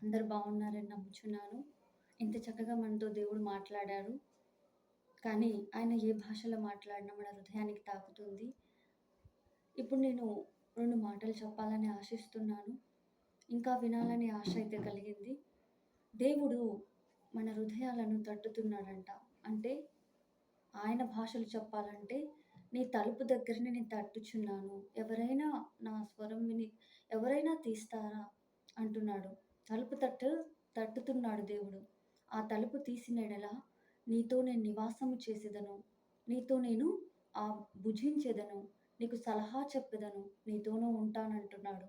అందరూ బాగున్నారని నమ్ముచున్నాను. ఇంత చక్కగా మనతో దేవుడు మాట్లాడారు. కానీ ఆయన ఏ భాషలో మాట్లాడినా మన హృదయానికి తాకుతుంది. ఇప్పుడు నేను 2 మాటలు చెప్పాలని ఆశిస్తున్నాను. ఇంకా వినాలని ఆశ అయితే కలిగింది. దేవుడు మన హృదయాలను తట్టుతున్నాడంట. అంటే ఆయన భాషలు చెప్పాలంటే, నీ తలుపు దగ్గరనే నేను తట్టుచున్నాను. ఎవరైనా నా స్వరం విని ఎవరైనా తీస్తారా అంటున్నాడు. తలుపు తట్టుతున్నాడు దేవుడు. ఆ తలుపు తీసిన యెడల నీతో నేను నివాసము చేసేదను. నీతో నేను భుజించెదను. నీకు సలహా చెప్పెదను. నీతోనూ ఉంటానంటున్నాడు.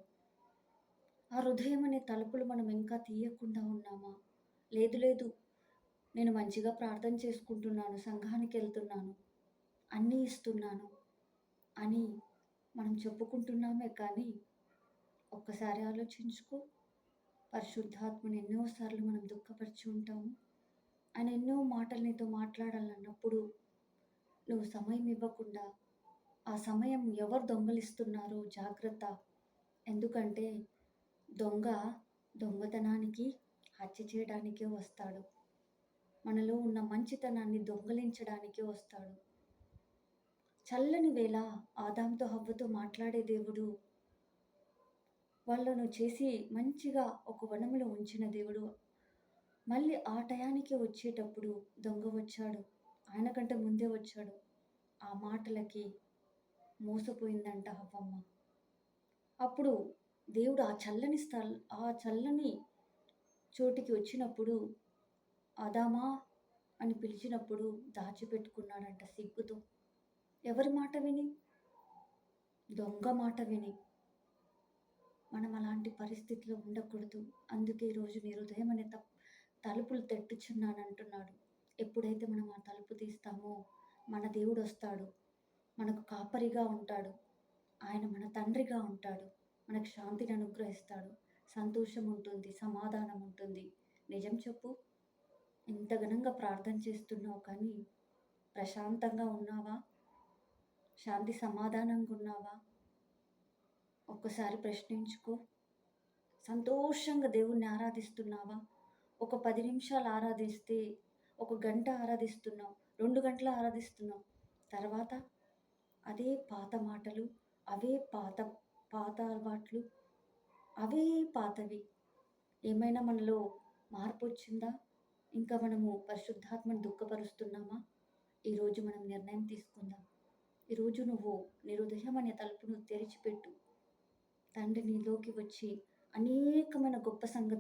ఆ హృదయం అనే తలుపులు మనం ఇంకా తీయకుండా ఉన్నామా? లేదు లేదు. నేను మంచిగా ప్రార్థన చేసుకుంటున్నాను. సంఘానికెళ్తున్నాను. అన్నీ ఇస్తున్నాను అని మనం చెప్పుకుంటున్నామే కానీ, ఒక్కసారి ఆలోచించుకో. పరిశుద్ధాత్మని ఎన్నో సార్లు మనం దుఃఖపరిచి ఉంటాము. ఆయన ఎన్నో మాటలు నీతో మాట్లాడాలన్నప్పుడు, నువ్వు సమయం ఇవ్వకుండా, ఆ సమయం ఎవరు దొంగలిస్తున్నారో జాగ్రత్త. ఎందుకంటే, దొంగ దొంగతనానికి, హత్య చేయడానికే వస్తాడు. మనలో ఉన్న మంచితనాన్ని దొంగిలించడానికే వస్తాడు. చల్లని వేళ ఆదాంతో హవ్వతో మాట్లాడే దేవుడు, వాళ్ళను చేసి మంచిగా ఒక వనములో ఉంచిన దేవుడు, మళ్ళీ ఆ టయానికి వచ్చేటప్పుడు దొంగ వచ్చాడు. ఆయన కంటే ముందే వచ్చాడు. ఆ మాటలకి మోసపోయిందంట హవ్వమ్మ. అప్పుడు దేవుడు ఆ చల్లని చోటికి వచ్చినప్పుడు, ఆదామా అని పిలిచినప్పుడు దాచిపెట్టుకున్నాడంట సిగ్గుతో. ఎవరి మాట విని? దొంగ మాట విని. మనం అలాంటి పరిస్థితిలో ఉండకూడదు. అందుకే ఈరోజు నీ హృదయం అనే తలుపులు తట్టుచున్నానంటున్నాడు. ఎప్పుడైతే మనం ఆ తలుపు తీస్తామో మన దేవుడొస్తాడు. మనకు కాపరిగా ఉంటాడు. ఆయన మన తండ్రిగా ఉంటాడు. మనకు శాంతిని అనుగ్రహిస్తాడు. సంతోషం ఉంటుంది. సమాధానం ఉంటుంది. నిజం చెప్పు. ఇంత ఘనంగా ప్రార్థన చేస్తున్నావు కానీ ప్రశాంతంగా ఉన్నావా? శాంతి సమాధానంగా ఉన్నావా? ఒక్కసారి ప్రశ్నించుకో. సంతోషంగా దేవుణ్ణి ఆరాధిస్తున్నావా? ఒక 10 నిమిషాలు ఆరాధిస్తే, ఒక గంట ఆరాధిస్తున్నావు, 2 గంటలు ఆరాధిస్తున్నావు. తర్వాత అదే పాత మాటలు, అవే పాత అలవాట్లు, అవే పాతవి. ఏమైనా మనలో మార్పొచ్చిందా? ఇంకా మనము పరిశుద్ధాత్మను దుఃఖపరుస్తున్నామా? ఈరోజు మనం నిర్ణయం తీసుకుందాం. ఈరోజు నువ్వు నీ హృదయం అనే తలుపును తెరిచిపెట్టు. తండ్రి నీలోకి వచ్చి అనేకమైన గొప్ప సంగతులు